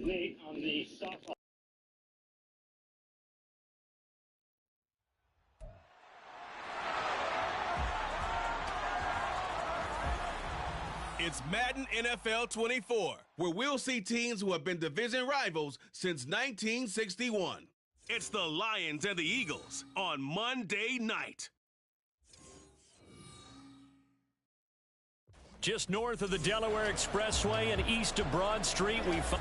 with Nate on the softball. It's Madden NFL 24, where we'll see teams who have been division rivals since 1961. It's the Lions and the Eagles on Monday night. Just north of the Delaware Expressway and east of Broad Street, we find...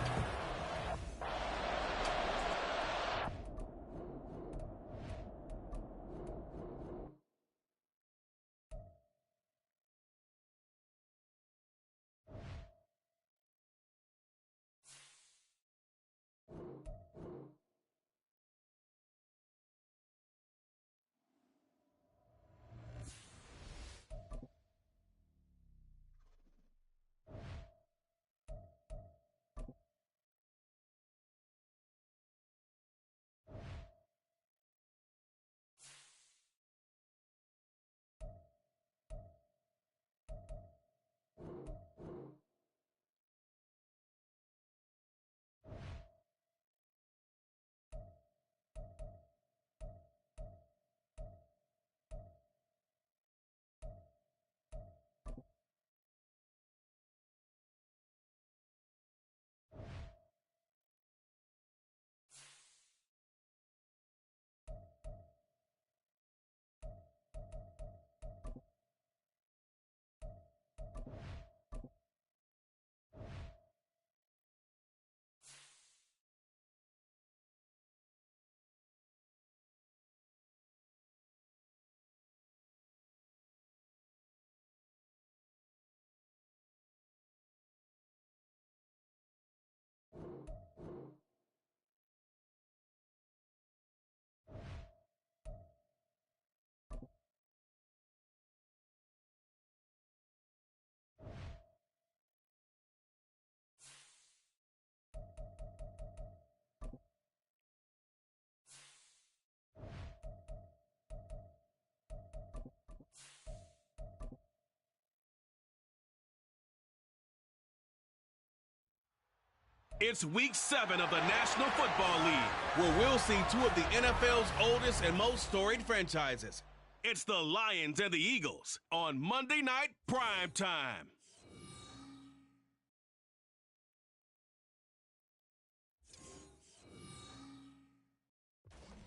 It's Week 7 of the National Football League, where we'll see two of the NFL's oldest and most storied franchises. It's the Lions and the Eagles on Monday Night Prime Time.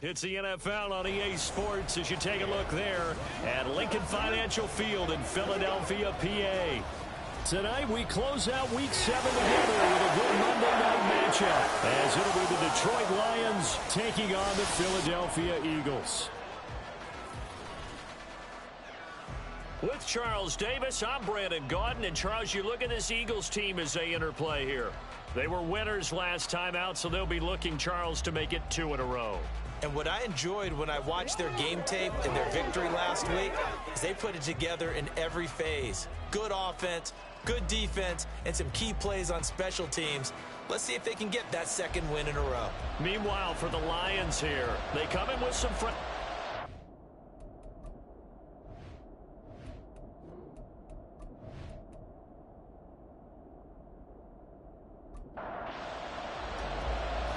It's the NFL on EA Sports as you take a look there at Lincoln Financial Field in Philadelphia, PA. Tonight, we close out Week 7 together with a good Monday night matchup, as it'll be the Detroit Lions taking on the Philadelphia Eagles. With Charles Davis, I'm Brandon Gaudin. And Charles, you look at this Eagles team as they interplay here. They were winners last time out, so they'll be looking, Charles, to make it 2 in a row. And what I enjoyed when I watched their game tape and their victory last week is they put it together in every phase. Good offense, good defense, and some key plays on special teams. Let's see if they can get that second win in a row. Meanwhile, for the Lions here, they come in with some...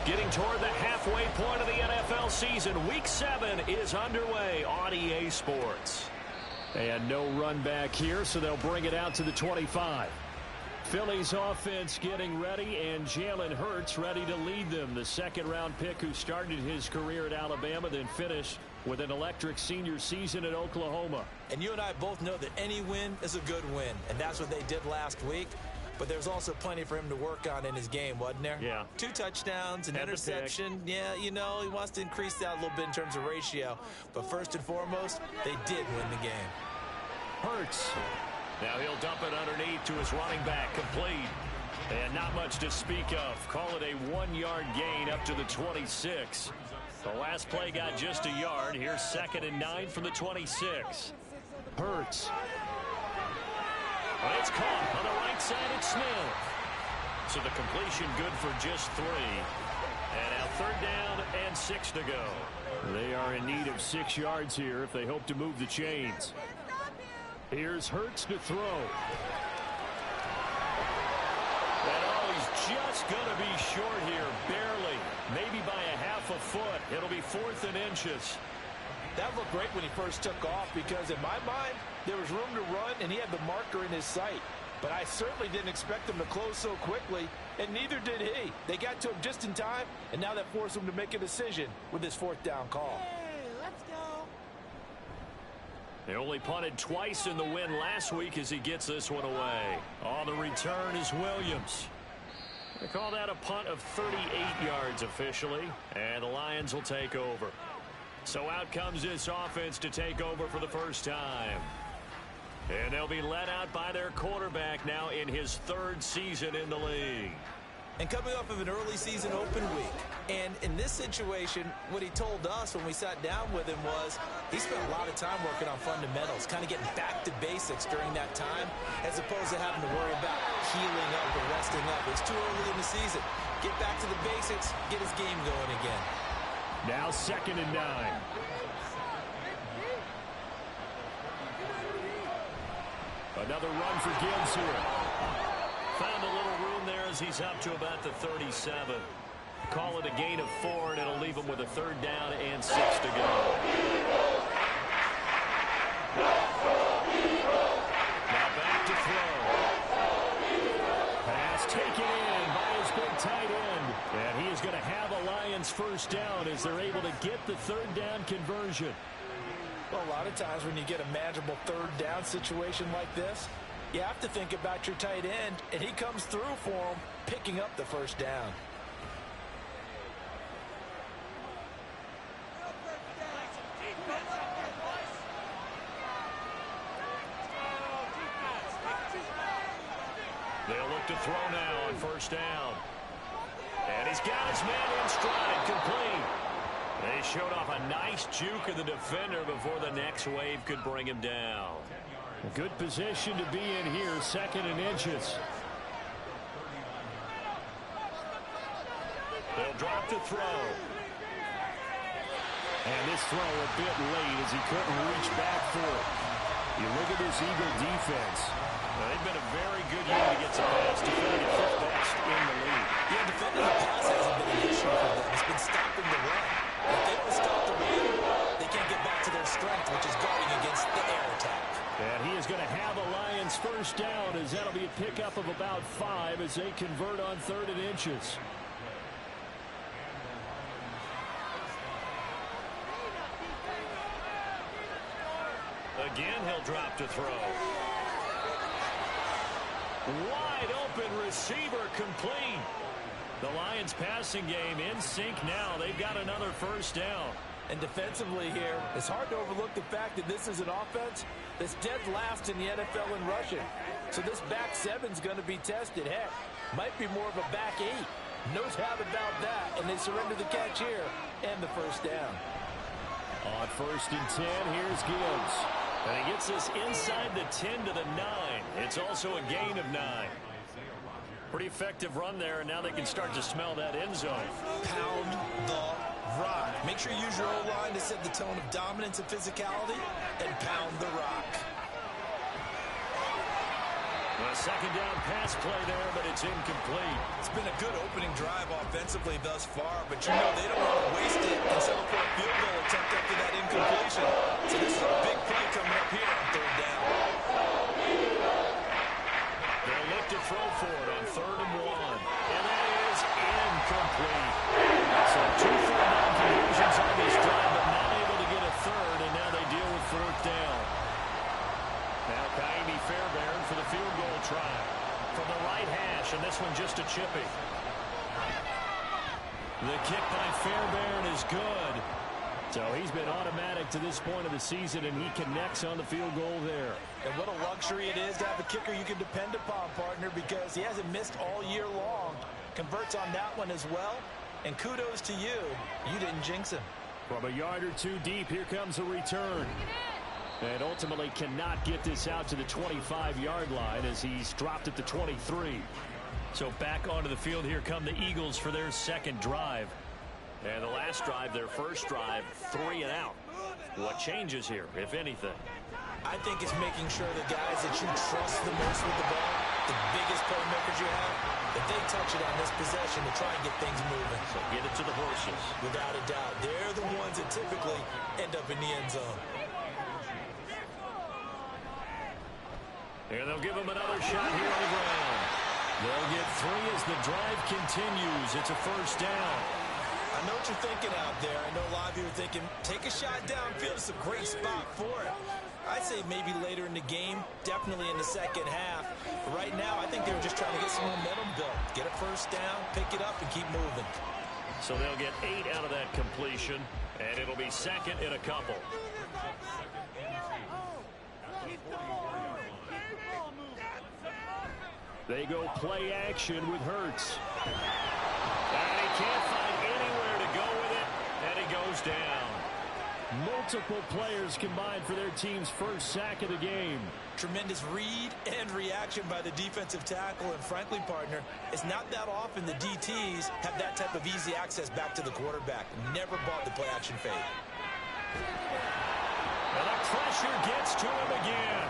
Getting toward the halfway point of the NFL season, Week 7 is underway on EA Sports. And no run back here, so they'll bring it out to the 25. Philly's offense getting ready, and Jalen Hurts ready to lead them. The second-round pick who started his career at Alabama, then finished with an electric senior season at Oklahoma. And you and I both know that any win is a good win, and that's what they did last week. But there's also plenty for him to work on in his game, wasn't there? Yeah. 2 touchdowns, an interception. Yeah, you know, he wants to increase that a little bit in terms of ratio. But first and foremost, they did win the game. Hurts. Now he'll dump it underneath to his running back, complete. And not much to speak of. Call it a 1-yard gain up to the 26. The last play got just a yard. Here's 2nd and 9 from the 26. Hurts. Well, it's caught on the right side at Smith. So the completion good for just 3. And now 3rd down and 6 to go. They are in need of 6 yards here if they hope to move the chains. Here's Hurts to throw. And oh, he's just going to be short here. It'll be 4th and inches. That looked great when he first took off because in my mind, there was room to run and he had the marker in his sight. But I certainly didn't expect him to close so quickly, and neither did he. They got to him just in time, and now that forced him to make a decision with his 4th down call. Hey, let's go. They only punted twice in the win last week as he gets this one away. On the return is Williams. They call that a punt of 38 yards officially, and the Lions will take over. So out comes this offense to take over for the first time. And they'll be led out by their quarterback now in his 3rd season in the league. And coming off of an early season open week. And in this situation, what he told us when we sat down with him was he spent a lot of time working on fundamentals, kind of getting back to basics during that time, as opposed to having to worry about healing up or resting up. It's too early in the season. Get back to the basics, get his game going again. Now 2nd and 9. Another run for Gibbs here. Found a little room there as he's up to about the 37. Call it a gain of 4, and it'll leave him with a 3rd down and 6 to go. Now back to throw. Pass taken in by his big tight end. And he is going to have a Lions 1st down as they're able to get the 3rd down conversion. Well, a lot of times when you get a manageable 3rd down situation like this, you have to think about your tight end, and he comes through for him, picking up the 1st down. They'll look to throw now on 1st down. And he's got his man in stride, complete. They showed off a nice juke of the defender before the next wave could bring him down. Good position to be in here, 2nd and inches. They'll drop the throw. And this throw a bit late as he couldn't reach back for it. You look at this Eagle defense. They've been a very good unit against the pass, defending at 5th best in the league. Yeah, defending the pass hasn't been an issue for them. It's been stopping the run. If they don't stop the run, they can't get back to their strength, which is guarding against the air attack. And he is going to have a Lions 1st down as that'll be a pickup of about 5 as they convert on 3rd and inches. Again, he'll drop to throw. Wide open receiver complete. The Lions passing game in sync now. They've got another 1st down. And defensively here, it's hard to overlook the fact that this is an offense that's dead last in the NFL in rushing. So this back 7's going to be tested. Heck, might be more of a back 8. No doubt about that. And they surrender the catch here and the 1st down. On 1st and 10, here's Gibbs. And he gets this inside the 10 to the 9. It's also a gain of 9. Pretty effective run there, and now they can start to smell that end zone. Pound the rock. Make sure you use your O-line to set the tone of dominance and physicality, and pound the rock. A 2nd down pass play there, but it's incomplete. It's been a good opening drive offensively thus far, but you know they don't want to waste it and settle for a field goal attempt after that incompletion. So this is a big play coming up here on 3rd down. They'll look to throw for it on 3rd and 1. And that is incomplete. So 2 3rd down conversions on this drive, but not able to get a 3rd, and now they deal with 4th down. Now Kaimi Fairbairn for the field goal try. From the right hash, and this one just a chippy. The kick by Fairbairn is good. So he's been automatic to this point of the season, and he connects on the field goal there. And what a luxury it is to have a kicker you can depend upon, partner, because he hasn't missed all year long. Converts on that one as well. And kudos to you. You didn't jinx him. From a yard or 2 deep, here comes a return. And ultimately cannot get this out to the 25-yard line as he's dropped at the 23. So back onto the field, here come the Eagles for their 2nd drive. And the last drive, their 1st drive, 3 and out. What changes here, if anything? I think it's making sure the guys that you trust the most with the ball the biggest playmakers you have, if they touch it on this possession to try and get things moving. So get it to the horses. Without a doubt, they're the ones that typically end up in the end zone. And they'll give him another shot here on the ground. They'll get 3 as the drive continues. It's a first down. I know what you're thinking out there. I know a lot of you are thinking, take a shot downfield. It's a great spot for it. I'd say maybe later in the game, definitely in the second half. But right now, I think they were just trying to get some momentum built. Get a first down, pick it up, and keep moving. So they'll get 8 out of that completion, and it'll be second and a couple. They go play action with Hurts. And he can't find anywhere to go with it, and he goes down. Multiple players combined for their team's first sack of the game. Tremendous read and reaction by the defensive tackle, and frankly, partner, it's not that often the DTs have that type of easy access back to the quarterback. Never bought the play action fake. And the pressure gets to him again.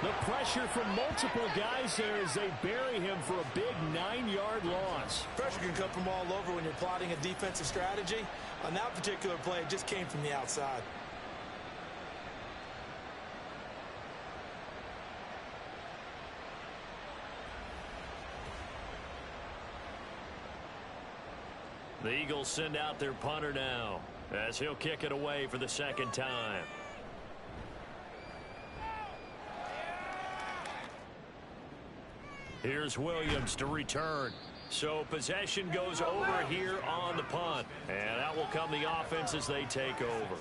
The pressure from multiple guys there as they bury him for a big 9-yard loss. Pressure can come from all over when you're plotting a defensive strategy. On that particular play, it just came from the outside. The Eagles send out their punter now as he'll kick it away for the second time. Here's Williams to return. So possession goes over here on the punt. And out will come the offense as they take over.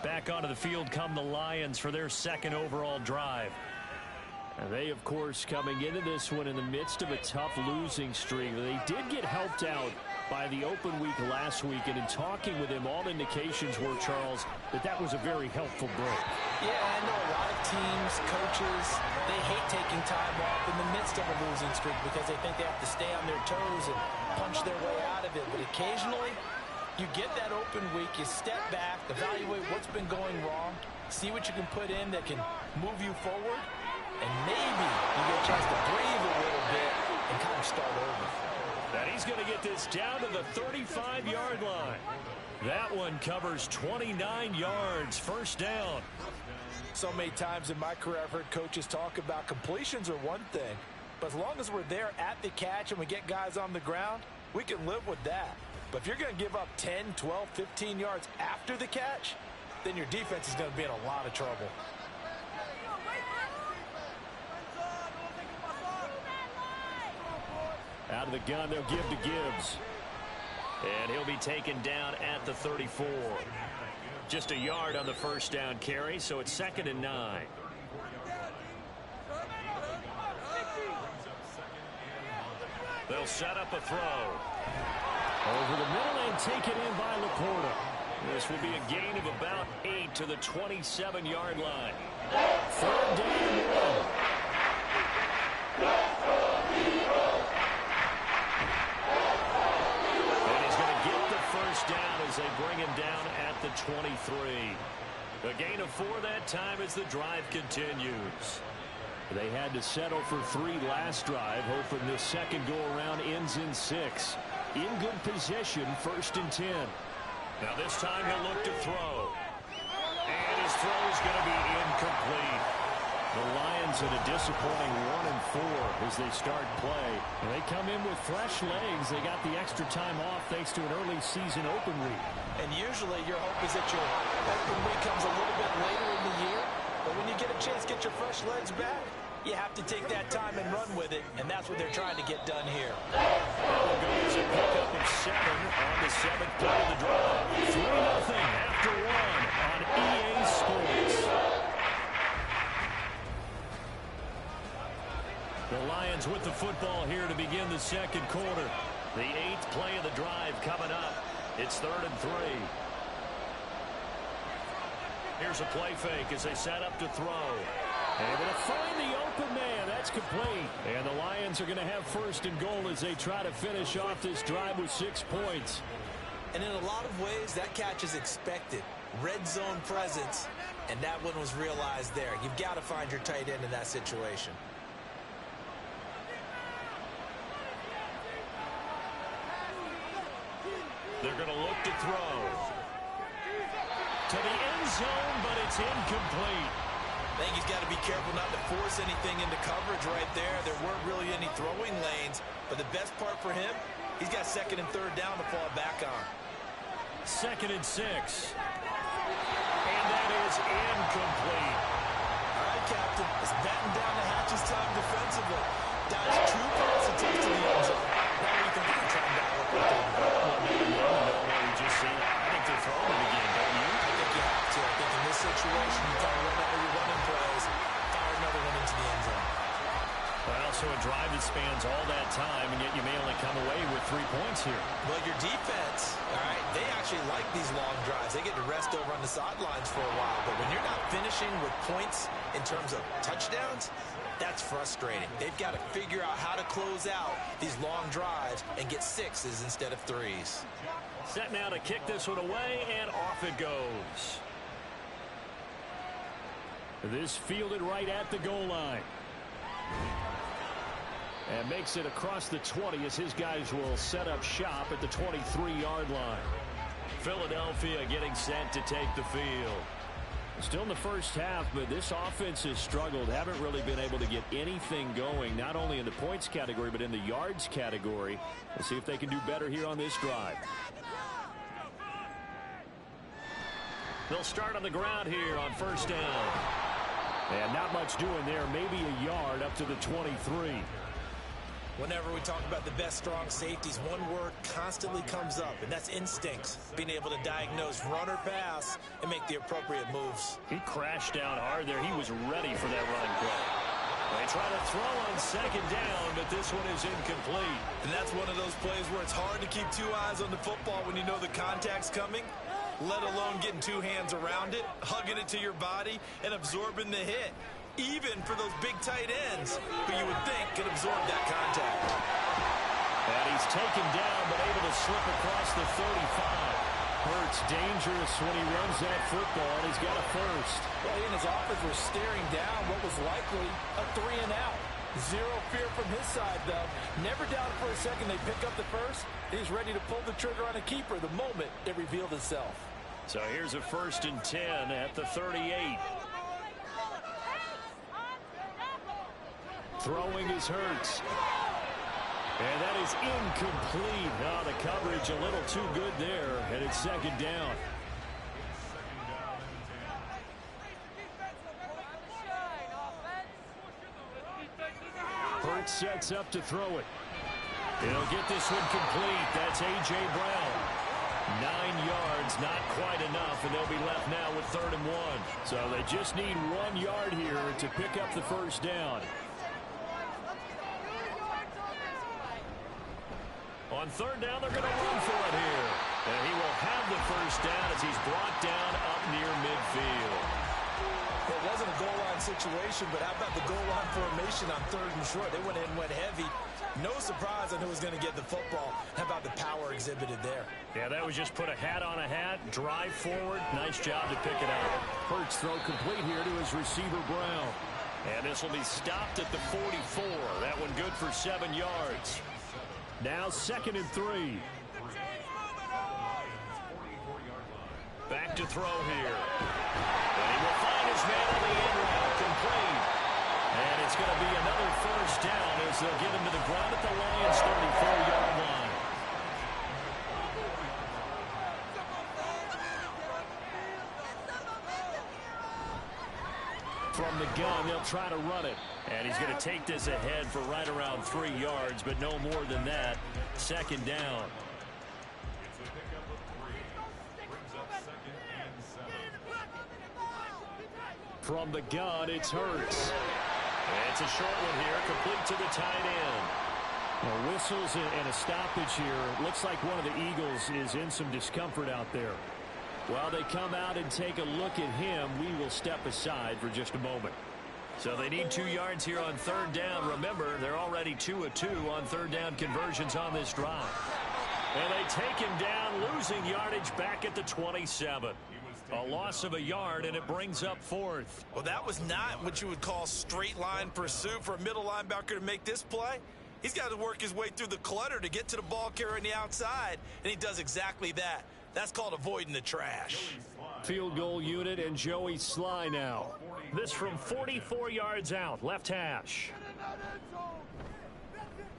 Back onto the field come the Lions for their second overall drive. And they, of course, coming into this one in the midst of a tough losing streak. They did get helped out by the open week last week. And in talking with him, all indications were, Charles, that was a very helpful break. Yeah, I know a lot of teams, coaches, they hate taking time off in the midst of a losing streak because they think they have to stay on their toes and punch their way out of it. But occasionally, you get that open week, you step back, evaluate what's been going wrong, see what you can put in that can move you forward, and maybe you get a chance to breathe a little bit and kind of start over. And he's going to get this down to the 35-yard line. That one covers 29 yards, first down. So many times in my career, I've heard coaches talk about completions are one thing, but as long as we're there at the catch and we get guys on the ground, we can live with that. But if you're going to give up 10, 12, 15 yards after the catch, then your defense is going to be in a lot of trouble. Out of the gun, they'll give to Gibbs. And he'll be taken down at the 34. Just a yard on the first down carry, so it's 2nd and 9. They'll set up a throw. Over the middle and take it in by Laporta. This will be a gain of about 8 to the 27-yard line. 3rd down. Down as they bring him down at the 23. A gain of 4 that time as the drive continues. They had to settle for 3 last drive, hoping this second go-around ends in 6. In good position, 1st and 10. Now this time he'll look to throw. And his throw is going to be incomplete. The Lions in a disappointing 1-4 as they start play. And they come in with fresh legs. They got the extra time off thanks to an early season open week. And usually your hope is that your open week comes a little bit later in the year. But when you get a chance to get your fresh legs back, you have to take that time and run with it. And that's what they're trying to get done here. Ball goes a pickup of 7 on the 7th play of the drive. 3-0 after 1 on EA Sports. The Lions with the football here to begin the second quarter. The 8th play of the drive coming up. It's 3rd and 3. Here's a play fake as they set up to throw. Able to find the open man. That's complete. And the Lions are going to have 1st and goal as they try to finish off this drive with 6 points. And in a lot of ways, that catch is expected. Red zone presence, and that one was realized there. You've got to find your tight end in that situation. They're going to look to throw. To the end zone, but it's incomplete. I think he's got to be careful not to force anything into coverage right there. There weren't really any throwing lanes, but the best part for him, he's got second and third down to fall back on. 2nd and 6. And that is incomplete. All right, Captain, it's batten down the hatches time defensively. Dives true pass attempts to the end zone. Now we think he can try and dial up with them. What we just seen. I think they're throwing it again, don't you? I think you have to. I think in this situation, you kind of run out of your running plays, fire another one into the end zone. Well, so a drive that spans all that time, and yet you may only come away with 3 points here. Well, your defense, all right, they actually like these long drives. They get to rest over on the sidelines for a while. But when you're not finishing with points in terms of touchdowns, that's frustrating. They've got to figure out how to close out these long drives and get 6s instead of 3s. Set now to kick this one away, and off it goes. This fielded right at the goal line. And makes it across the 20 as his guys will set up shop at the 23-yard line. Philadelphia getting set to take the field. Still in the first half, but this offense has struggled. Haven't really been able to get anything going, not only in the points category, but in the yards category. We'll see if they can do better here on this drive. They'll start on the ground here on first down. And not much doing there, maybe a yard up to the 23. Whenever we talk about the best strong safeties, one word constantly comes up, and that's instincts. Being able to diagnose run or pass and make the appropriate moves. He crashed down hard there. He was ready for that running play. They try to throw on second down, but this one is incomplete. And that's one of those plays where it's hard to keep 2 eyes on the football when you know the contact's coming, let alone getting 2 hands around it, hugging it to your body, and absorbing the hit. Even for those big tight ends who you would think could absorb that contact. And he's taken down, but able to slip across the 35. Hurts dangerous when he runs that football, and he's got a first. Well, he and his offense were staring down what was likely a 3 and out. Zero fear from his side, though. Never doubted for a second they pick up the first. He's ready to pull the trigger on a keeper the moment it revealed itself. So here's a 1st and 10 at the 38. Throwing is Hurts. And that is incomplete. Oh, the coverage a little too good there, and it's second down. Hurts sets up to throw it. He'll get this one complete. That's A.J. Brown. 9 yards, not quite enough, and they'll be left now with 3rd and 1. So they just need 1 yard here to pick up the first down. On 3rd down, they're going to run for it here. And he will have the first down as he's brought down up near midfield. It wasn't a goal line situation, but how about the goal line formation on 3rd and short? They went in, went heavy. No surprise on who was going to get the football. How about the power exhibited there? Yeah, that was just put a hat on a hat, drive forward. Nice job to pick it out. Hurts throw complete here to his receiver, Brown. And this will be stopped at the 44. That one good for 7 yards. Now 2nd and 3. Back to throw here. And he will find his man on the end route, complete. And it's going to be another first down as they'll get him to the ground at the Lions' 34-yard line. From the gun, they'll try to run it. And he's going to take this ahead for right around 3 yards, but no more than that. 2nd down. From the gun, it's Hurts. It's a short one here, complete to the tight end. Well, whistles and a stoppage here. Looks like one of the Eagles is in some discomfort out there. While they come out and take a look at him, we will step aside for just a moment. So they need 2 yards here on 3rd down. Remember, they're already 2 of 2 on 3rd down conversions on this drive. And they take him down, losing yardage back at the 27. A loss of a yard, and it brings up 4th. Well, that was not what you would call straight line pursuit for a middle linebacker to make this play. He's got to work his way through the clutter to get to the ball carrier on the outside, and he does exactly that. That's called avoiding the trash. Field goal unit and Joey Sly now. This from 44 yards out, left hash.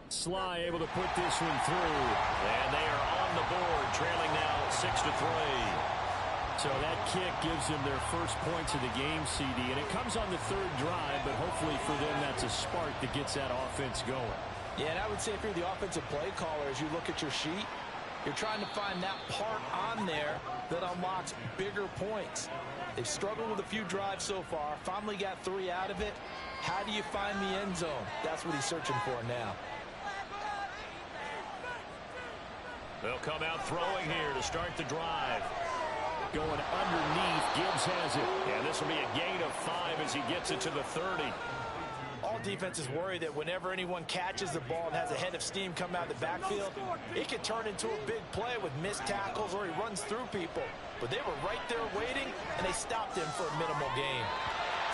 Sly able to put this one through. And they are on the board, trailing now 6-3. So that kick gives them their first points of the game, CD, and it comes on the third drive, but hopefully for them that's a spark that gets that offense going. Yeah, and I would say if you're the offensive play caller, as you look at your sheet, you're trying to find that part on there that unlocks bigger points. They've struggled with a few drives so far, finally got 3 out of it. How do you find the end zone? That's what he's searching for now. They'll come out throwing here to start the drive. Going underneath, Gibbs has it. And this will be a gain of 5 as he gets it to the 30. All defenses worry that whenever anyone catches the ball and has a head of steam come out of the backfield, it can turn into a big play with missed tackles or he runs through people. But they were right there waiting, and they stopped him for a minimal gain.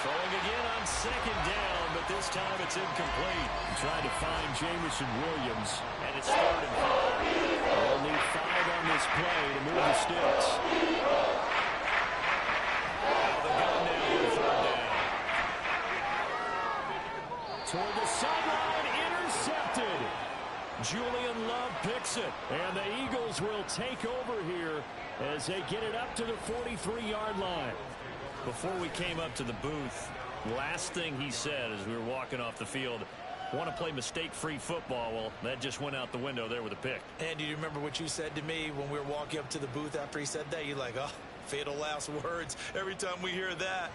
Throwing again on second down, but this time it's incomplete. Trying to find Jamison Williams. And it's 3rd and 5. They'll need 5 on this play to move the sticks. Out of the gun now on 3rd down. Toward the sideline, intercepted. Julian Love picks it, and the Eagles will take over here as they get it up to the 43-yard line. Before we came up to the booth, last thing he said as we were walking off the field, want to play mistake-free football. Well, that just went out the window there with a pick. And do you remember what you said to me when we were walking up to the booth after he said that? You're like, oh, fatal last words. Every time we hear that,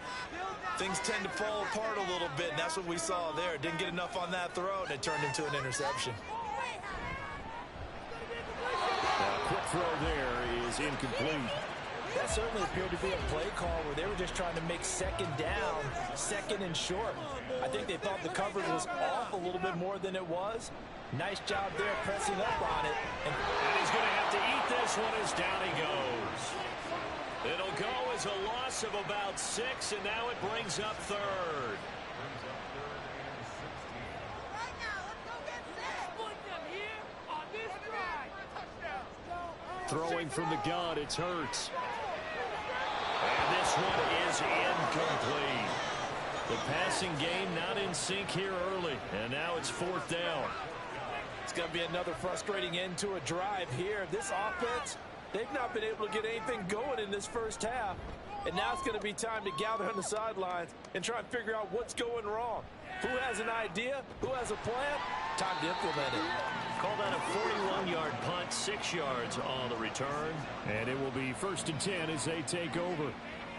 things tend to fall apart a little bit, and that's what we saw there. Didn't get enough on that throw, and it turned into an interception. Quick throw there is incomplete. That certainly appeared to be a play call where they were just trying to make second down, second and short. I think they thought the coverage was off a little bit more than it was. Nice job there pressing up on it. And he's going to have to eat this one as down he goes. It'll go as a loss of about 6, and now it brings up 3rd. Throwing from the gun, it's Hurts. And this one is incomplete. The passing game not in sync here early, and now it's 4th down. It's going to be another frustrating end to a drive here. This offense, they've not been able to get anything going in this first half. And now it's going to be time to gather on the sidelines and try and figure out what's going wrong. Who has an idea? Who has a plan? Time to implement it. Call that a 41-yard punt, 6 yards on the return. And it will be 1st and 10 as they take over.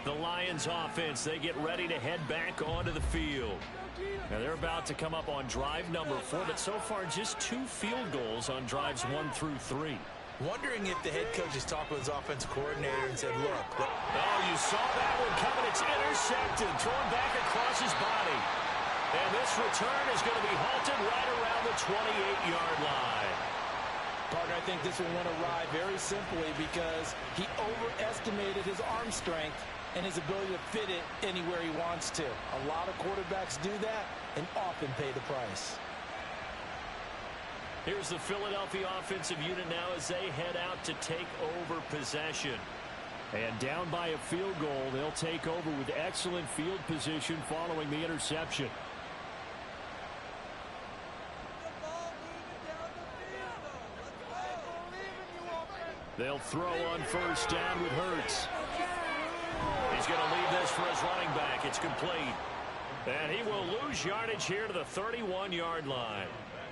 The Lions offense, they get ready to head back onto the field. Now they're about to come up on drive number 4, but so far just 2 field goals on drives 1 through 3. Wondering if the head coach is talking with his offensive coordinator and said, look. Oh, you saw that one coming. It's intercepted, thrown back across his body. And this return is going to be halted right around the 28-yard line. Partner, I think this one went awry very simply because he overestimated his arm strength and his ability to fit it anywhere he wants to. A lot of quarterbacks do that and often pay the price. Here's the Philadelphia offensive unit now as they head out to take over possession. And down by a field goal, they'll take over with excellent field position following the interception. They'll throw on 1st down with Hurts. He's going to leave this for his running back. It's complete. And he will lose yardage here to the 31-yard line.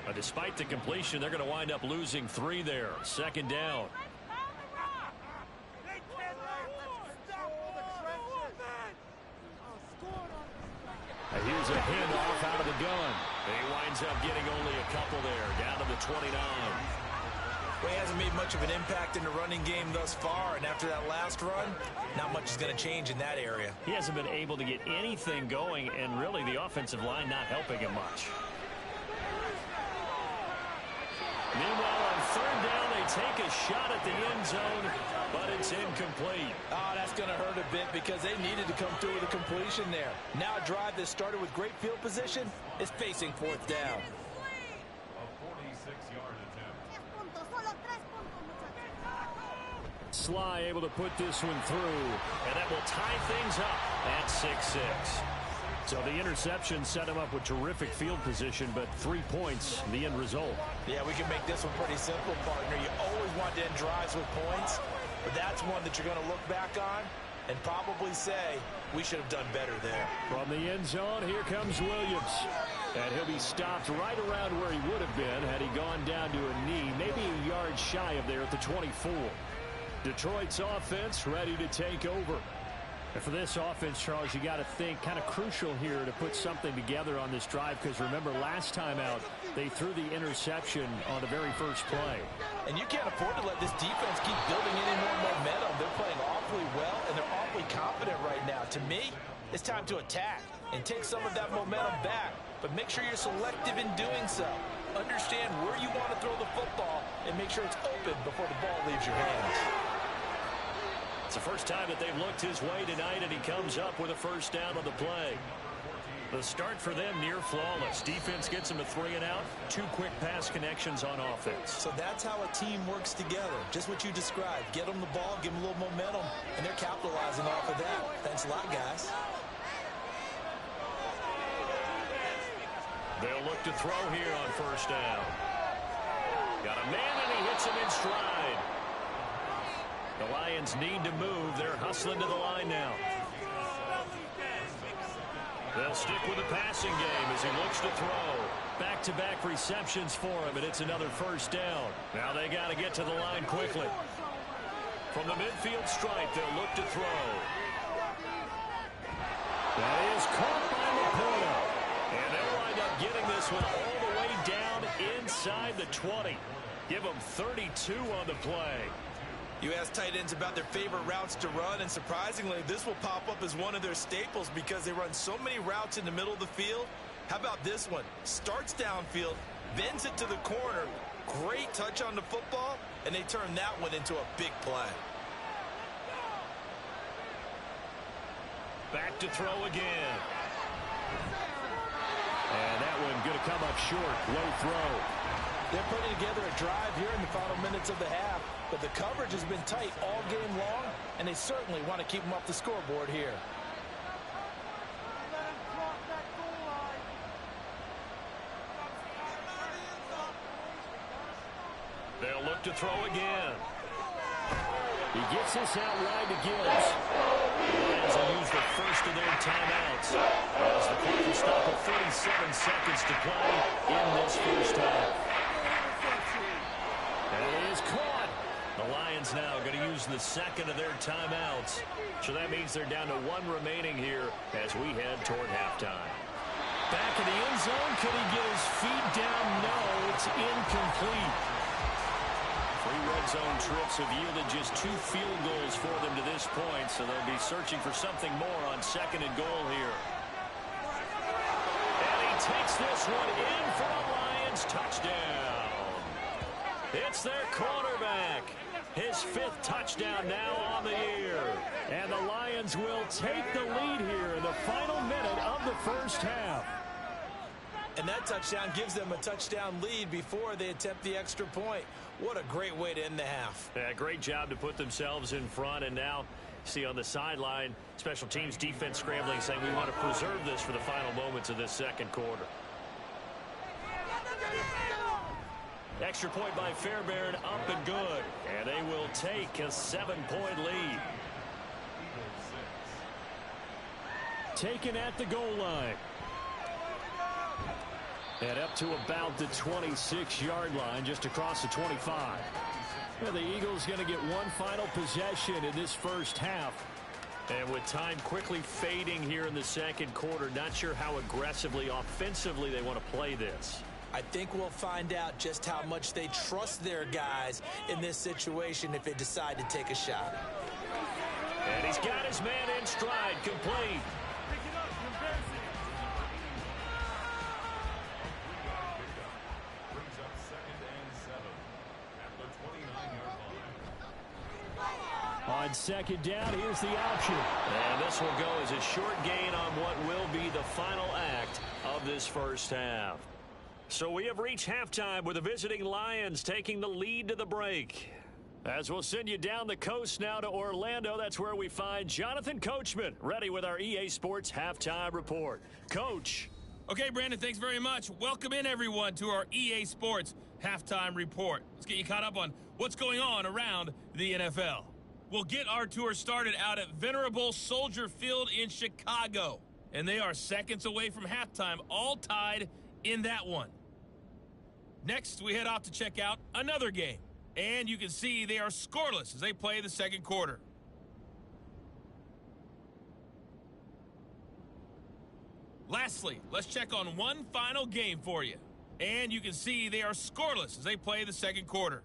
But despite the completion, they're going to wind up losing 3 there. 2nd down. Here's a handoff out of the gun. He winds up getting only a couple there, down to the 29. Well, he hasn't made much of an impact in the running game thus far, and after that last run, not much is going to change in that area. He hasn't been able to get anything going, and really the offensive line not helping him much. Meanwhile, on 3rd down, they take a shot at the end zone, but it's incomplete. Oh, that's going to hurt a bit because they needed to come through with a completion there. Now a drive that started with great field position is facing 4th down. Sly able to put this one through. And that will tie things up at 6-6. So the interception set him up with terrific field position, but 3 points, the end result. Yeah, we can make this one pretty simple, partner. You always want to end drives with points, but that's one that you're going to look back on and probably say, we should have done better there. From the end zone, here comes Williams. And he'll be stopped right around where he would have been had he gone down to a knee, maybe a yard shy of there at the 24. Detroit's offense ready to take over. And for this offense, Charles, you got to think kind of crucial here to put something together on this drive, because remember last time out they threw the interception on the very first play. And you can't afford to let this defense keep building any more momentum. They're playing awfully well and they're awfully confident right now. To me, it's time to attack and take some of that momentum back, but make sure you're selective in doing so. Understand where you want to throw the football and make sure it's open before the ball leaves your hands. It's the first time that they've looked his way tonight, and he comes up with a first down on the play. The start for them near flawless. Defense gets them to 3 and out. 2 quick pass connections on offense. So that's how a team works together. Just what you described. Get them the ball, give them a little momentum, and they're capitalizing off of that. Thanks a lot, guys. They'll look to throw here on first down. Got a man, and he hits him in stride. The Lions need to move. They're hustling to the line now. They'll stick with the passing game as he looks to throw. Back-to-back receptions for him, and it's another first down. Now they got to get to the line quickly. From the midfield stripe, they'll look to throw. That is caught by Laporta. And they'll wind up getting this one all the way down inside the 20. Give them 32 on the play. You ask tight ends about their favorite routes to run, and surprisingly, this will pop up as one of their staples because they run so many routes in the middle of the field. How about this one? Starts downfield, bends it to the corner, great touch on the football, and they turn that one into a big play. Back to throw again. And that one going to come up short. Low throw. They're putting together a drive here in the final minutes of the half, but the coverage has been tight all game long, and they certainly want to keep them off the scoreboard here. They'll look to throw again. He gets this out wide to Gibbs. The Lions will use the first of their timeouts as the clock will stop at 37 seconds to play in this first half. And it is caught. The Lions now going to use the second of their timeouts. So that means they're down to 1 remaining here as we head toward halftime. Back in the end zone. Can he get his feet down? No, it's incomplete. 3 red zone trips have yielded just 2 field goals for them to this point, so they'll be searching for something more on second and goal here. And he takes this one in for a Lions touchdown. It's their quarterback. His 5th touchdown now on the year. And the Lions will take the lead here in the final minute of the first half. And that touchdown gives them a touchdown lead before they attempt the extra point. What a great way to end the half. Yeah, great job to put themselves in front. And now, see on the sideline, special teams defense scrambling, saying we want to preserve this for the final moments of this second quarter. Extra point by Fairbairn, up and good. And they will take a 7-point lead. Taken at the goal line. And up to about the 26-yard line, just across the 25. Well, the Eagles going to get one final possession in this first half. And with time quickly fading here in the second quarter, not sure how aggressively, offensively they want to play this. I think we'll find out just how much they trust their guys in this situation if they decide to take a shot. And he's got his man in stride, complete. On second down, here's the option. And this will go as a short gain on what will be the final act of this first half. So we have reached halftime with the visiting Lions taking the lead to the break. As we'll send you down the coast now to Orlando, that's where we find Jonathan Coachman, ready with our EA Sports Halftime Report. Coach. Okay, Brandon, thanks very much. Welcome in, everyone, to our EA Sports Halftime Report. Let's get you caught up on what's going on around the NFL. We'll get our tour started out at Venerable Soldier Field in Chicago. And they are seconds away from halftime, all tied in that one. Next, we head off to check out another game. And you can see they are scoreless as they play the second quarter. Lastly, let's check on one final game for you. And you can see they are scoreless as they play the second quarter.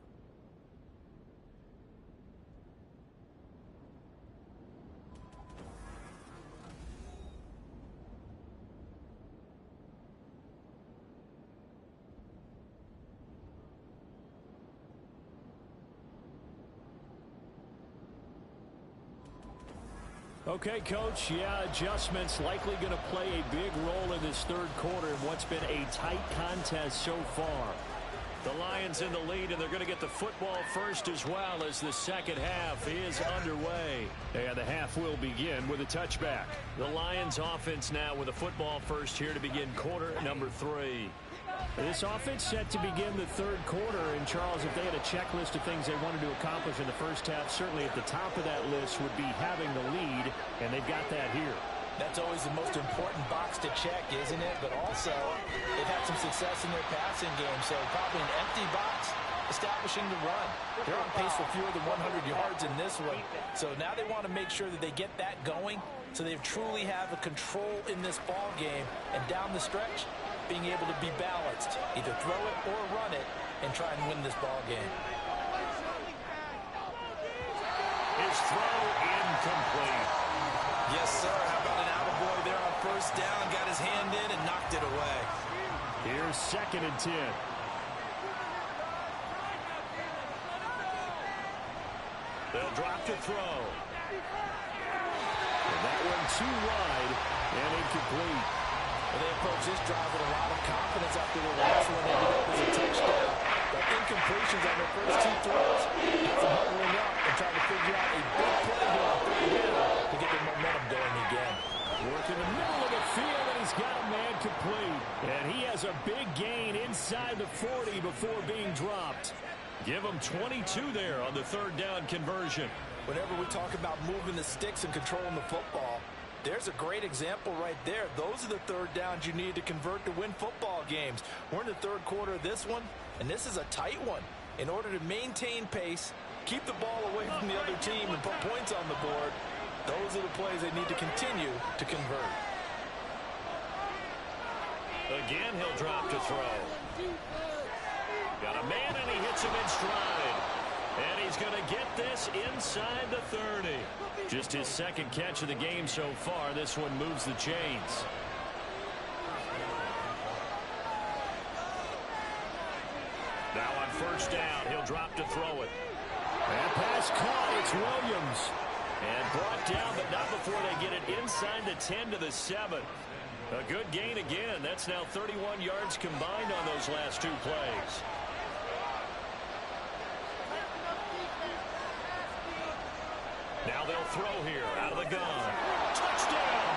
Okay, Coach, yeah, adjustments likely going to play a big role in this third quarter in what's been a tight contest so far. The Lions in the lead, and they're going to get the football first as well as the second half is underway. And the half will begin with a touchback. The Lions offense now with the football first here to begin quarter number 3. This offense set to begin the third quarter. And, Charles, if they had a checklist of things they wanted to accomplish in the first half, certainly at the top of that list would be having the lead, and they've got that here. That's always the most important box to check, isn't it? But also, they've had some success in their passing game, so probably an empty box establishing the run. They're on pace for fewer than 100 yards in this one. So now they want to make sure that they get that going so they truly have a control in this ball game. And down the stretch, being able to be balanced, either throw it or run it, and try and win this ball game. His throw incomplete. Yes, sir. How about an attaboy there on first down? Got his hand in and knocked it away. Here's 2nd and 10. They'll drop to throw. And that one too wide and incomplete. Well, they approach this drive with a lot of confidence after the last one ended up as a touchdown. But incompletions on their first 2 throws have them huddling up and trying to figure out a big play here on 3rd down to get their momentum going again. Working the middle of the field, and he's got a man complete. And he has a big gain inside the 40 before being dropped. Give him 22 there on the 3rd down conversion. Whenever we talk about moving the sticks and controlling the football, there's a great example right there. Those are the 3rd downs you need to convert to win football games. We're in the 3rd quarter of this one, and this is a tight one. In order to maintain pace, keep the ball away from the other team, and put points on the board, those are the plays they need to continue to convert. Again, he'll drop to throw. Got a man, and he hits him in stride. And he's going to get this inside the 30. Just his 2nd catch of the game so far. This one moves the chains. Now on first down, he'll drop to throw it. And pass caught. It's Williams. And brought down, but not before they get it inside the 10 to the 7. A good gain again. That's now 31 yards combined on those last 2 plays. Now they'll throw here out of the gun. Touchdown!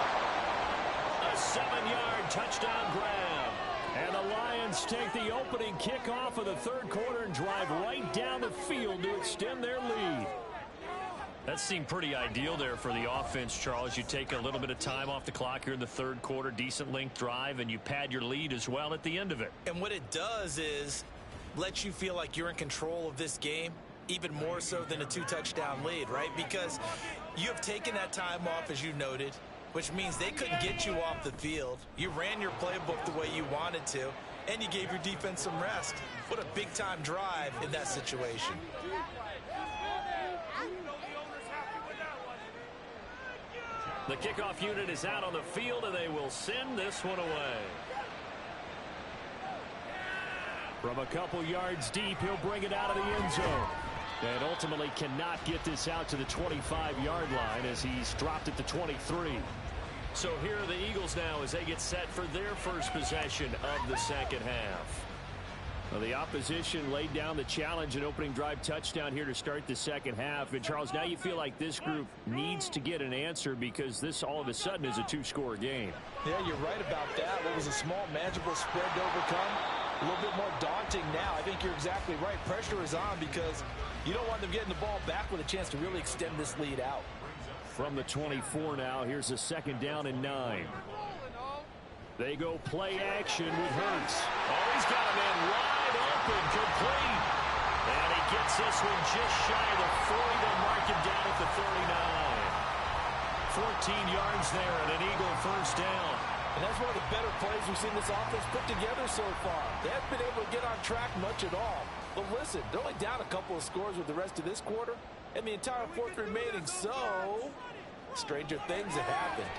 A 7-yard touchdown grab. And the Lions take the opening kickoff of the 3rd quarter and drive right down the field to extend their lead. That seemed pretty ideal there for the offense, Charles. You take a little bit of time off the clock here in the 3rd quarter, decent length drive, and you pad your lead as well at the end of it. And what it does is let you feel like you're in control of this game, even more so than a 2-touchdown lead, right? Because you have taken that time off, as you noted, which means they couldn't get you off the field. You ran your playbook the way you wanted to, and you gave your defense some rest. What a big-time drive in that situation. The kickoff unit is out on the field, and they will send this one away. From a couple yards deep, he'll bring it out of the end zone. And ultimately cannot get this out to the 25-yard line as he's dropped at the 23. So here are the Eagles now as they get set for their first possession of the second half. Well, the opposition laid down the challenge, an opening drive touchdown here to start the second half. And, Charles, now you feel like this group needs to get an answer because this all of a sudden is a two-score game. Yeah, you're right about that. What was a small, manageable spread to overcome, a little bit more daunting now. I think you're exactly right. Pressure is on because you don't want them getting the ball back with a chance to really extend this lead out. From the 24 now, here's a second down and 9. They go play action with Hurts. Oh, he's got a man wide open, complete. And he gets this one just shy of the 40. They'll mark him down at the 39. 14 yards there and an Eagle first down. And that's one of the better plays we've seen this offense put together so far. They haven't been able to get on track much at all. But listen, they're only down a couple of scores with the rest of this quarter and the entire fourth remaining, so stranger things have happened.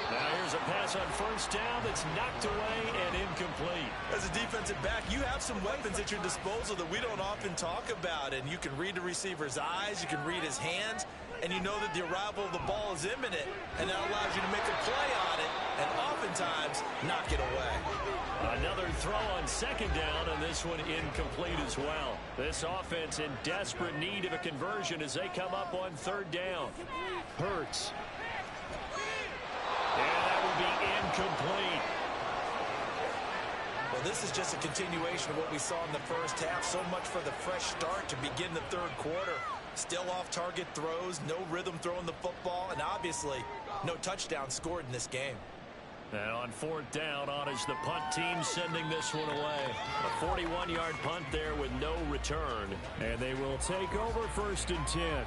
Now here's a pass on first down that's knocked away and incomplete. As a defensive back, you have some weapons at your disposal that we don't often talk about. And you can read the receiver's eyes, you can read his hands, and you know that the arrival of the ball is imminent. And that allows you to make a play on it and oftentimes knock it away. Another throw on second down, and this one incomplete as well. This offense in desperate need of a conversion as they come up on third down. Hurts. And that will be incomplete. Well, this is just a continuation of what we saw in the first half. So much for the fresh start to begin the third quarter. Still off-target throws, no rhythm throwing the football, and obviously no touchdown scored in this game. And on fourth down, on is the punt team sending this one away. A 41-yard punt there with no return. And they will take over first and 10.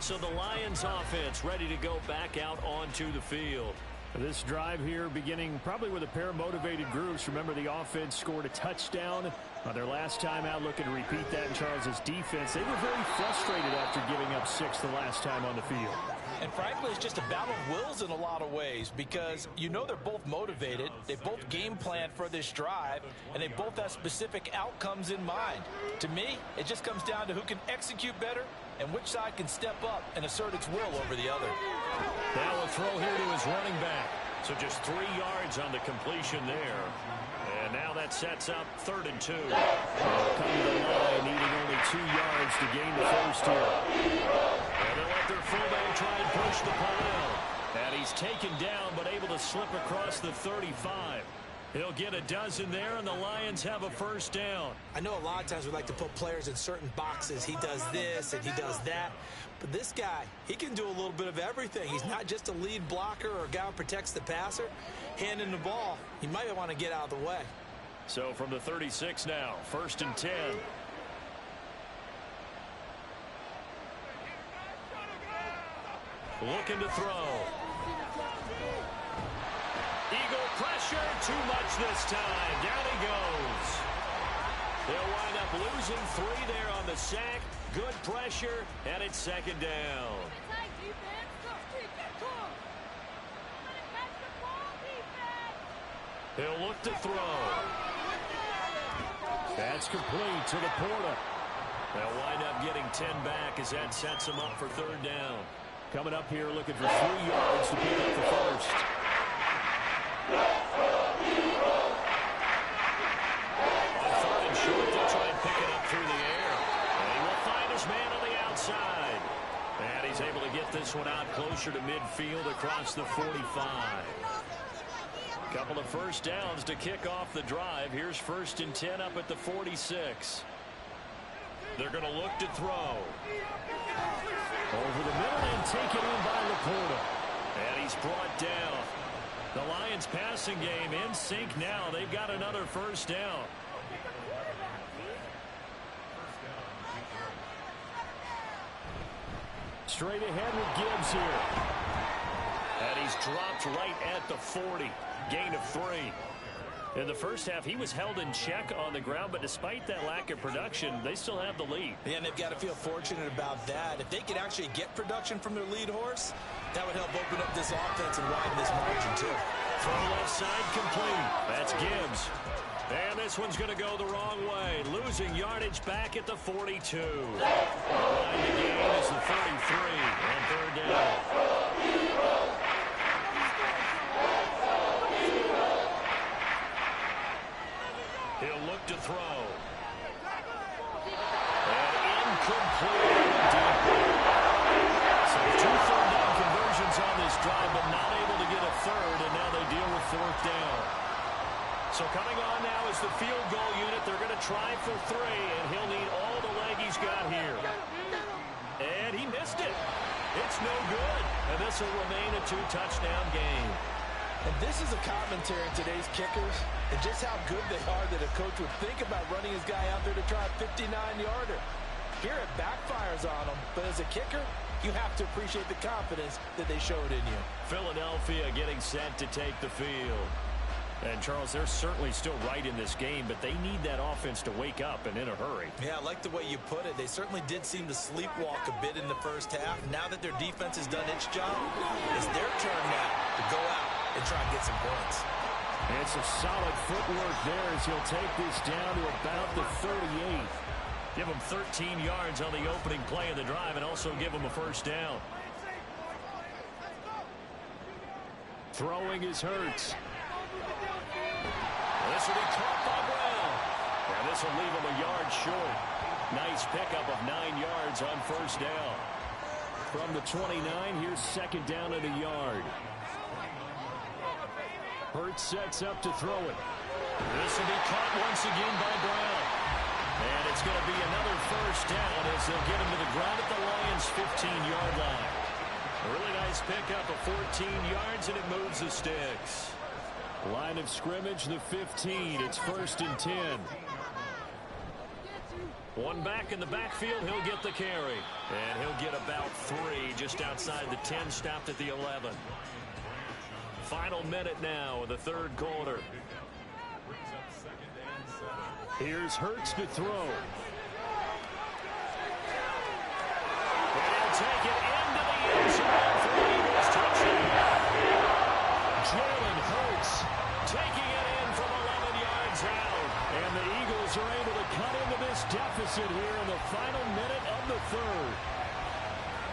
So the Lions offense ready to go back out onto the field. This drive here beginning probably with a pair of motivated groups. Remember, the offense scored a touchdown on their last time out, looking to repeat that in Charles's defense. They were very frustrated after giving up 6 the last time on the field. And frankly, it's just a battle of wills in a lot of ways because you know they're both motivated, they both game plan for this drive, and they both have specific outcomes in mind. To me, it just comes down to who can execute better and which side can step up and assert its will over the other. Now a throw here to his running back. So just 3 yards on the completion there. And now that sets up 3rd and 2. Coming to the line, needing only 2 yards to gain the first here. And they'll let their fullback try and push the pile. And he's taken down but able to slip across the 35. He'll get a dozen there, and the Lions have a first down. I know a lot of times we like to put players in certain boxes. He does this and he does that. But this guy, he can do a little bit of everything. He's not just a lead blocker or a guy who protects the passer. Handing the ball, he might want to get out of the way. So from the 36 now, 1st and 10. Looking to throw. Eagle pressure, too much this time. Down he goes. They'll wind up losing 3 there on the sack. Good pressure, and it's 2nd down. He'll look to throw. That's complete to the Porta. They'll wind up getting 10 back as that sets them up for 3rd down. Coming up here looking for 3 yards to pick up the first. On 3rd and short, they'll try and pick it up through the air. And he will find his man on the outside. And he's able to get this one out closer to midfield across the 45. Couple of first downs to kick off the drive. Here's 1st and 10 up at the 46. They're going to look to throw. Over the middle and taken in by Laporta. And he's brought down. The Lions passing game in sync now. They've got another first down. Straight ahead with Gibbs here. And he's dropped right at the 40. Gain of 3. In the first half, he was held in check on the ground, but despite that lack of production, they still have the lead. Yeah, and they've got to feel fortunate about that. If they could actually get production from their lead horse, that would help open up this offense and widen this margin, too. Throw left side complete. That's Gibbs. And this one's going to go the wrong way. Losing yardage back at the 42. The line to gain is the 33 on 3rd down. He'll throw. And incomplete. So 2 third-down conversions on this drive, but not able to get a third, and now they deal with 4th down. So coming on now is the field goal unit. They're going to try for 3, and he'll need all the leg he's got here. And he missed it. It's no good. And this will remain a 2-touchdown game. And this is a commentary in today's kickers and just how good they are that a coach would think about running his guy out there to try a 59-yarder. Here it backfires on him, but as a kicker, you have to appreciate the confidence that they showed in you. Philadelphia getting set to take the field. And, Charles, they're certainly still right in this game, but they need that offense to wake up and in a hurry. Yeah, I like the way you put it. They certainly did seem to sleepwalk a bit in the first half. Now that their defense has done its job, it's their turn now to go out and try and get some points. And some solid footwork there as he'll take this down to about the 38. Give him 13 yards on the opening play of the drive and also give him a first down. Throwing is Hurts. This will be caught by Brown. And this will leave him a yard short. Nice pickup of 9 yards on first down. From the 29, here's 2nd down and a yard. Hurts sets up to throw it. This will be caught once again by Brown. And it's going to be another first down as they'll get him to the ground at the Lions' 15-yard line. A really nice pickup of 14 yards, and it moves the sticks. Line of scrimmage, the 15. It's 1st and 10. One back in the backfield, he'll get the carry. And he'll get about 3 just outside the 10, stopped at the 11. Final minute now of the 3rd quarter. Here's Hurts to throw. And he'll take it into the end zone for the Eagles touchdown. Jalen Hurts taking it in from 11 yards out. And the Eagles are able to cut into this deficit here in the final minute of the 3rd.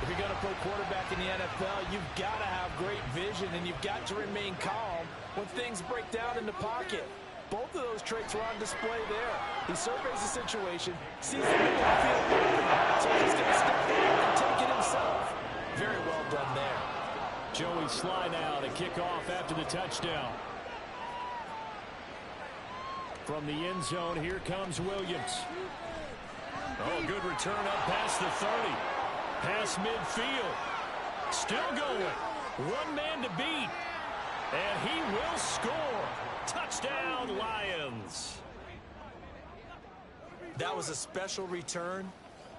If you're going to play quarterback in the NFL, you've got to have great vision, and you've got to remain calm when things break down in the pocket. Both of those traits were on display there. He surveys the situation, sees the middle of the field open, so he's going to step forward and take it himself. Very well done there. Joey Sly now to kick off after the touchdown. From the end zone, here comes Williams. Oh, good return up past the 30. Past midfield. Still going. One man to beat. And he will score. Touchdown, Lions. That was a special return,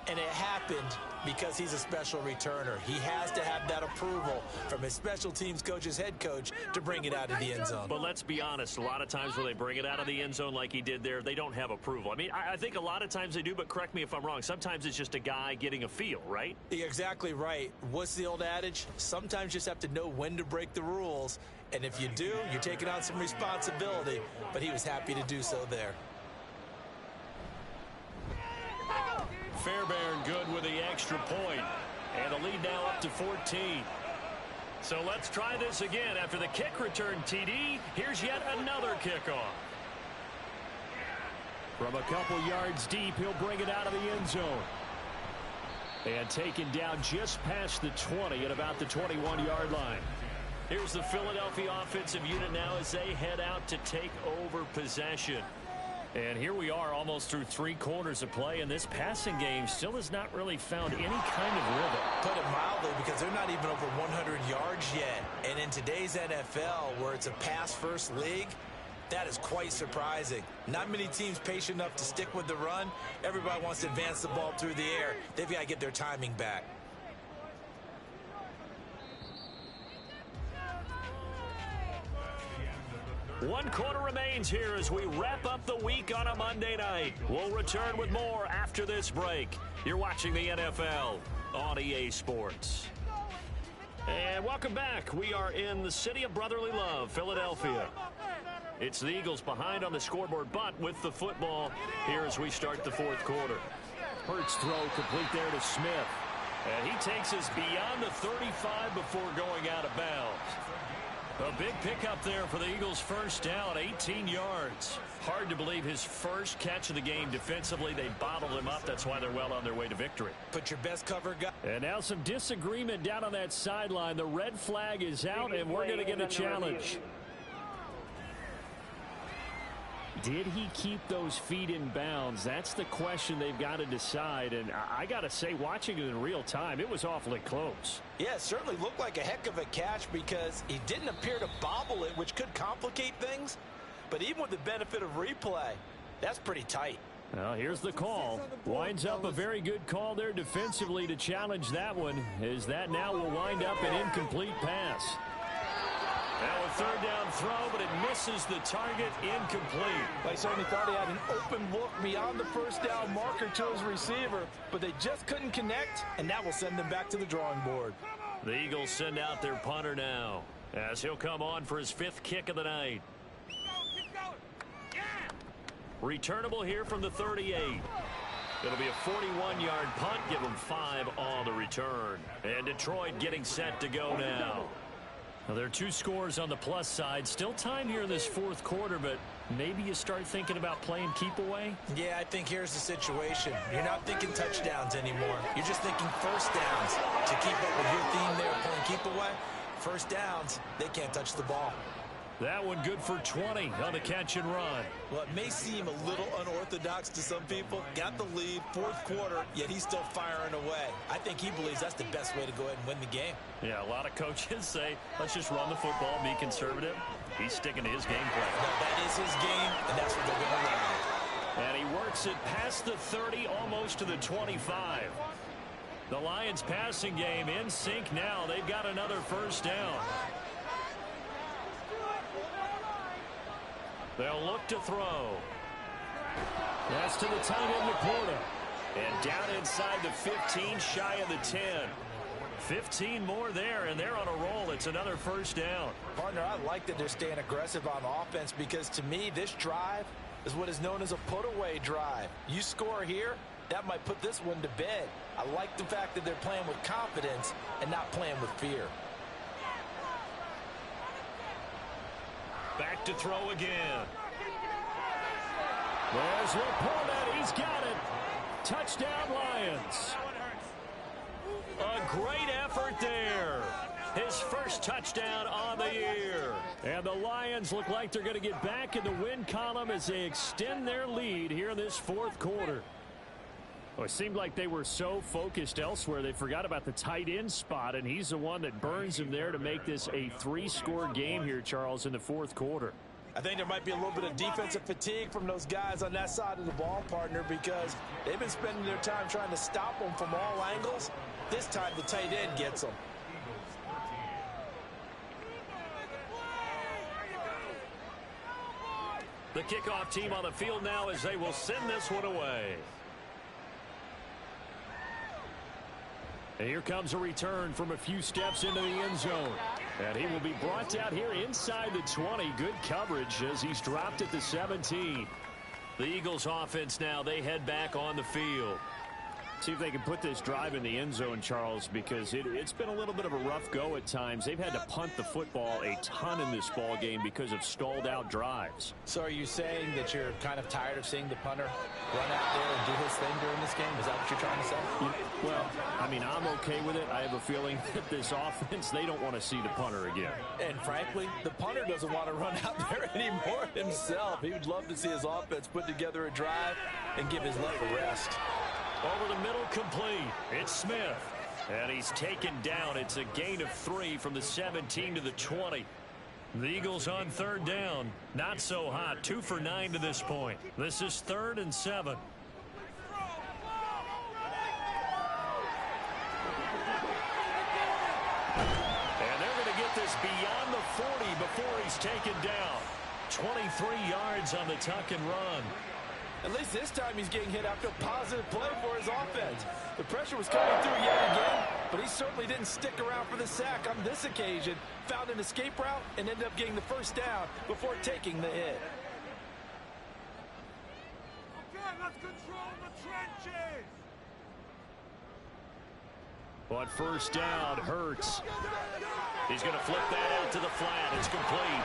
and it happened because he's a special returner. He has to have that approval from his special teams coach's head coach to bring it out of the end zone. But let's be honest, a lot of times when they bring it out of the end zone like he did there, they don't have approval. I mean, I think a lot of times they do, but correct me if I'm wrong. Sometimes it's just a guy getting a feel, right? You're exactly right. What's the old adage? Sometimes you just have to know when to break the rules, and if you do, you're taking on some responsibility, but he was happy to do so there. Fairbairn good with the extra point. And the lead now up to 14. So let's try this again. After the kick return TD, here's yet another kickoff. From a couple yards deep, he'll bring it out of the end zone. And taken down just past the 20 at about the 21-yard line. Here's the Philadelphia offensive unit now as they head out to take over possession. And here we are almost through 3 quarters of play, and this passing game still has not really found any kind of rhythm. Put it mildly, because they're not even over 100 yards yet. And in today's NFL, where it's a pass-first league, that is quite surprising. Not many teams patient enough to stick with the run. Everybody wants to advance the ball through the air. They've got to get their timing back. One quarter remains here as we wrap up the week on a Monday night. We'll return with more after this break. You're watching the NFL on EA Sports. And welcome back. We are in the city of brotherly love, Philadelphia. It's the Eagles behind on the scoreboard, but with the football here as we start the 4th quarter. Hurts throw complete there to Smith. And he takes us beyond the 35 before going out of bounds. A big pickup there for the Eagles' first down, 18 yards. Hard to believe his first catch of the game defensively. They bottled him up. That's why they're well on their way to victory. Put your best cover guy. And now some disagreement down on that sideline. The red flag is out, and we're going to get a challenge. Did he keep those feet in bounds? That's the question they've got to decide. And I got to say, watching it in real time, it was awfully close. Yeah, it certainly looked like a heck of a catch because he didn't appear to bobble it, which could complicate things. But even with the benefit of replay, that's pretty tight. Well, here's the call. Winds up a very good call there defensively to challenge that one, as that now will wind up an incomplete pass. Now a third down throw, but it misses the target, incomplete. They certainly thought he had an open look beyond the first down marker to his receiver, but they just couldn't connect, and that will send them back to the drawing board. The Eagles send out their punter now, as he'll come on for his 5th kick of the night. Returnable here from the 38. It'll be a 41-yard punt, give them 5 on the return. And Detroit getting set to go now. Well, there are 2 scores on the plus side. Still time here in this 4th quarter, but maybe you start thinking about playing keep away? Yeah, I think here's the situation. You're not thinking touchdowns anymore. You're just thinking first downs. To keep up with your theme there, playing keep away, first downs, they can't touch the ball. That one good for 20 on the catch and run. Well, it may seem a little unorthodox to some people. Got the lead, 4th quarter, yet he's still firing away. I think he believes that's the best way to go ahead and win the game. Yeah, a lot of coaches say, let's just run the football, be conservative. He's sticking to his game plan. No, that is his game, and that's what they're going to run. And he works it past the 30, almost to the 25. The Lions passing game in sync now. They've got another first down. They'll look to throw. That's to the tight end, Laporta. And down inside the 15, shy of the 10. 15 more there, and they're on a roll. It's another first down. Partner, I like that they're staying aggressive on offense because, to me, this drive is what is known as a put-away drive. You score here, that might put this one to bed. I like the fact that they're playing with confidence and not playing with fear. Back to throw again. There's Laporta. He's got it. Touchdown, Lions. A great effort there. His first touchdown on the year. And the Lions look like they're going to get back in the win column as they extend their lead here in this 4th quarter. Well, it seemed like they were so focused elsewhere they forgot about the tight end spot, and he's the one that burns him there to make this a 3-score game here, Charles, in the 4th quarter. I think there might be a little bit of defensive fatigue from those guys on that side of the ball, partner, because they've been spending their time trying to stop them from all angles. This time the tight end gets them. The kickoff team on the field now as they will send this one away. And here comes a return from a few steps into the end zone. And he will be brought down here inside the 20. Good coverage as he's dropped at the 17. The Eagles offense now, they head back on the field. See if they can put this drive in the end zone, Charles, because it's been a little bit of a rough go at times. They've had to punt the football a ton in this ball game because of stalled out drives. So are you saying that you're kind of tired of seeing the punter run out there and do his thing during this game? Is that what you're trying to say? Well, I mean, I'm okay with it. I have a feeling that this offense, they don't want to see the punter again. And frankly, the punter doesn't want to run out there anymore himself. He would love to see his offense put together a drive and give his leg a rest. Over the middle, complete. It's Smith. And he's taken down. It's a gain of 3 from the 17 to the 20. The Eagles on 3rd down. Not so hot. 2 for 9 to this point. This is 3rd and 7. And they're going to get this beyond the 40 before he's taken down. 23 yards on the tuck and run. At least this time he's getting hit after a positive play for his offense. The pressure was coming through yet again, but he certainly didn't stick around for the sack on this occasion. Found an escape route and ended up getting the first down before taking the hit. Okay, let's control the trenches. On first down, Hurts. He's going to flip that out to the flat. It's complete.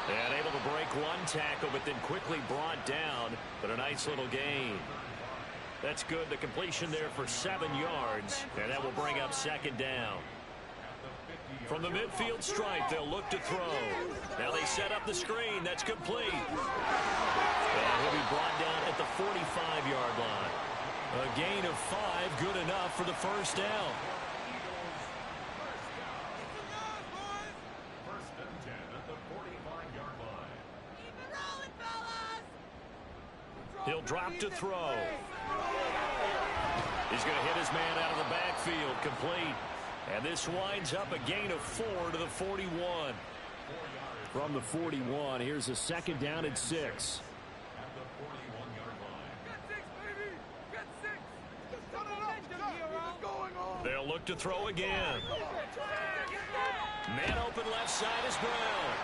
And able to break one tackle, but then quickly brought down. But a nice little gain. That's good. The completion there for 7 yards. And that will bring up second down. From the midfield stripe, they'll look to throw. Now they set up the screen. That's complete. And he'll be brought down at the 45-yard line. A gain of 5, good enough for the first down. He'll drop to throw. He's going to hit his man out of the backfield, complete. And this winds up a gain of 4 to the 41. From the 41, here's a second down and 6. They'll look to throw again. Man open left side is Brown.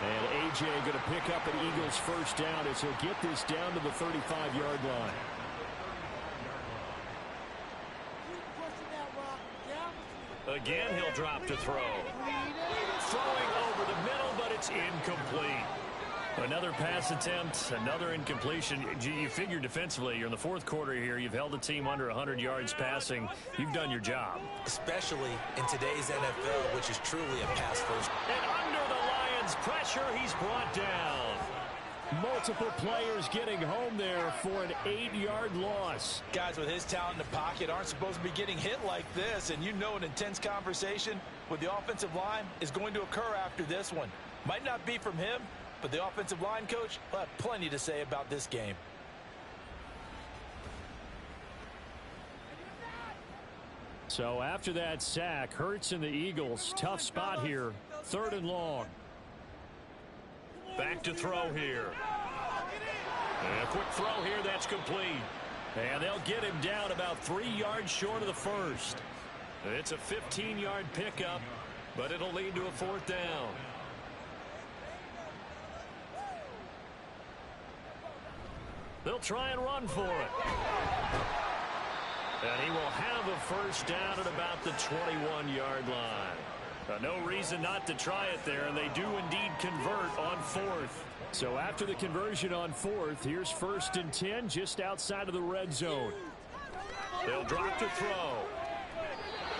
And A.J. going to pick up an Eagles first down as he'll get this down to the 35-yard line. Again, he'll drop to throw. Throwing over the middle, but it's incomplete. Another pass attempt, another incompletion. You figure defensively, you're in the fourth quarter here. You've held the team under 100 yards passing. You've done your job. Especially in today's NFL, which is truly a pass-first. And under the Lions' pressure, he's brought down. Multiple players getting home there for an 8-yard loss. Guys with his talent in the pocket aren't supposed to be getting hit like this, and you know an intense conversation with the offensive line is going to occur after this one. Might not be from him, but the offensive line coach will have plenty to say about this game. So after that sack, Hurts and the Eagles, tough spot here, 3rd and long. Back to throw here. And a quick throw here, that's complete. And they'll get him down about 3 yards short of the first. It's a 15-yard pickup, but it'll lead to a 4th down. They'll try and run for it. And he will have a first down at about the 21-yard line. No reason not to try it there, and they do indeed convert on 4th. So after the conversion on 4th, here's 1st and 10 just outside of the red zone. They'll drop to throw.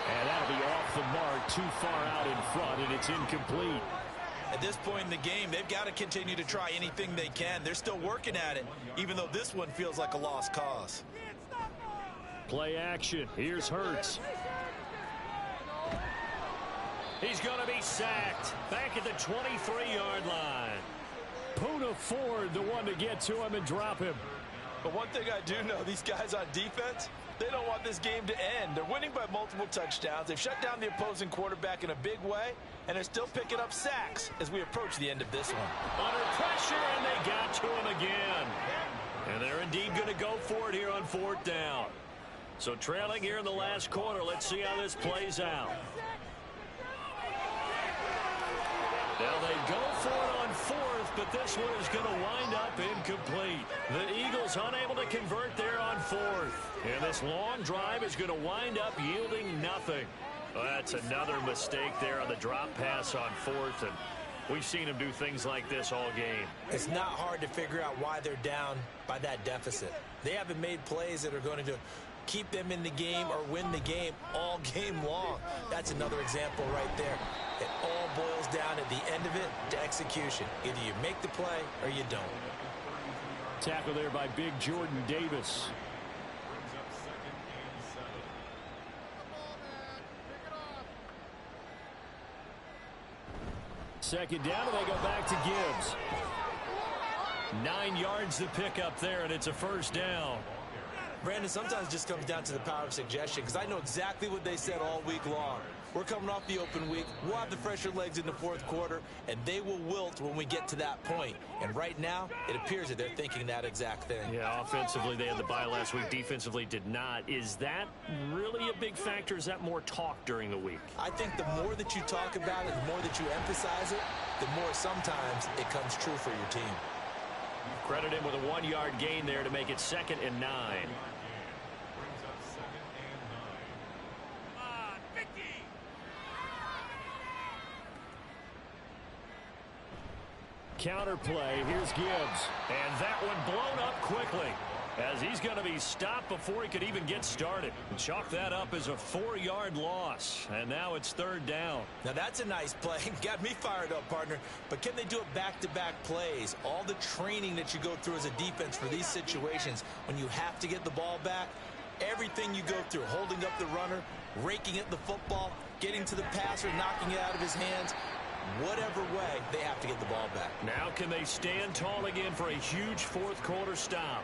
And that'll be off the mark, too far out in front, and it's incomplete. At this point in the game, they've got to continue to try anything they can. They're still working at it, even though this one feels like a lost cause. Play action. Here's Hurts. He's going to be sacked back at the 23-yard line. Poona Ford, the one to get to him and drop him. But one thing I do know, these guys on defense, they don't want this game to end. They're winning by multiple touchdowns. They've shut down the opposing quarterback in a big way, and they're still picking up sacks as we approach the end of this one. Under pressure, and they got to him again. And they're indeed going to go for it here on 4th down. So trailing here in the last quarter, let's see how this plays out. Now they go for it on 4th, but this one is going to wind up incomplete. The Eagles unable to convert there on 4th. And this long drive is going to wind up yielding nothing. Well, that's another mistake there on the drop pass on 4th, and we've seen him do things like this all game. It's not hard to figure out why they're down by that deficit. They haven't made plays that are going to keep them in the game or win the game all game long. That's another example right there. It all boils down at the end of it to execution. Either you make the play or you don't. Tackle there by big Jordan Davis. Second down, and they go back to Gibbs. 9 yards to pick up there, and it's a first down. Brandon, sometimes it just comes down to the power of suggestion, because I know exactly what they said all week long. We're coming off the open week. We'll have the fresher legs in the fourth quarter, and they will wilt when we get to that point. And right now, it appears that they're thinking that exact thing. Yeah, offensively, they had the bye last week. Defensively, did not. Is that really a big factor? Is that more talk during the week? I think the more that you talk about it, the more that you emphasize it, the more sometimes it comes true for your team. Credit him with a 1-yard gain there to make it 2nd and 9. counter play. Here's Gibbs. And that one blown up quickly, as he's going to be stopped before he could even get started. And chalk that up as a 4-yard loss. And now it's 3rd down. Now that's a nice play. Got me fired up, partner. But can they do it back-to-back plays? All the training that you go through as a defense for these situations, when you have to get the ball back, everything you go through, holding up the runner, raking at the football, getting to the passer, knocking it out of his hands, whatever way, they have to get the ball back. Now can they stand tall again for a huge 4th quarter stop?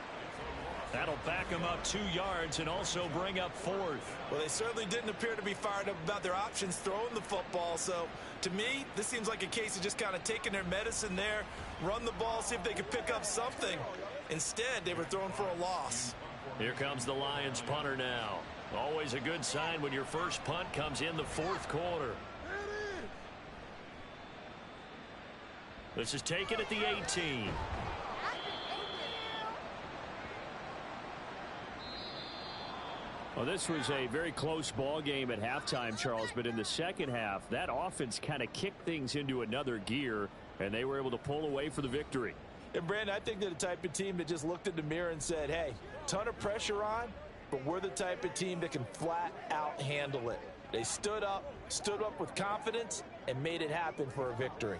That'll back them up 2 yards and also bring up 4th. Well, they certainly didn't appear to be fired up about their options throwing the football. So, to me, this seems like a case of just kind of taking their medicine there, run the ball, see if they could pick up something. Instead, they were throwing for a loss. Here comes the Lions punter now. Always a good sign when your first punt comes in the 4th quarter. This is taken at the 18. Well, this was a very close ball game at halftime, Charles, but in the second half, that offense kind of kicked things into another gear, and they were able to pull away for the victory. And, Brandon, I think they're the type of team that just looked in the mirror and said, hey, ton of pressure on, but we're the type of team that can flat out handle it. They stood up with confidence, and made it happen for a victory.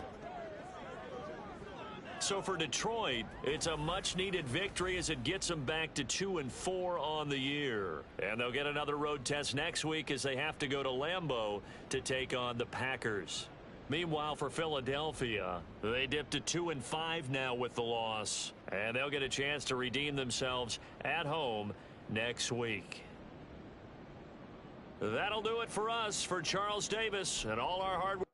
So for Detroit, it's a much-needed victory as it gets them back to 2-4 on the year. And they'll get another road test next week as they have to go to Lambeau to take on the Packers. Meanwhile, for Philadelphia, they dipped to 2-5 now with the loss. And they'll get a chance to redeem themselves at home next week. That'll do it for us. For Charles Davis and all our hard work.